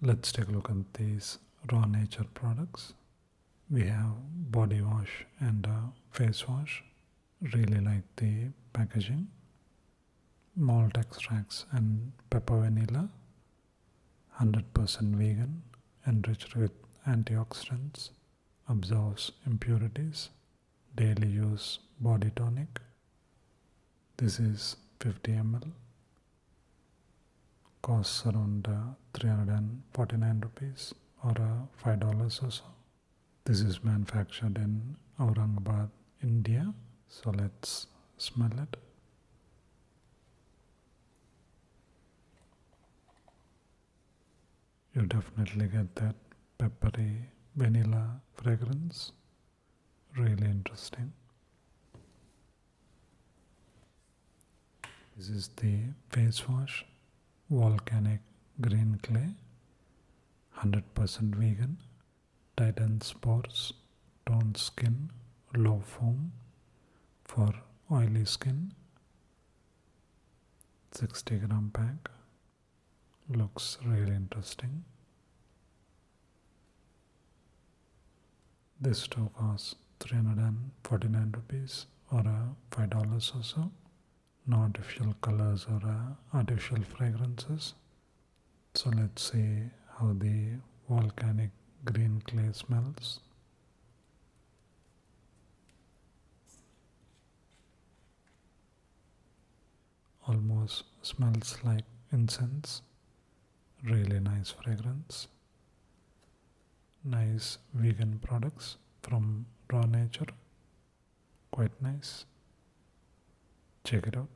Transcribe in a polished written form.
Let's take a look at these raw nature products. We have body wash and face wash. Really like the packaging. Malt extracts and pepper vanilla. 100% vegan, enriched with antioxidants, absorbs impurities. Daily use body tonic. This is 50 ml. Costs around 349 rupees or $5 or so. This is manufactured in Aurangabad, India. So let's smell it. You definitely get that peppery vanilla fragrance. Really interesting. This is the face wash, volcanic green clay, 100% vegan, tightens pores, tones skin, low foam for oily skin. 60-gram pack. Looks really interesting. This too costs 349 rupees or $5 or so. No artificial colors or artificial fragrances. So let's see how the volcanic green clay smells. Almost smells like incense. Really nice fragrance. Nice vegan products from raw nature. Quite nice. Check it out.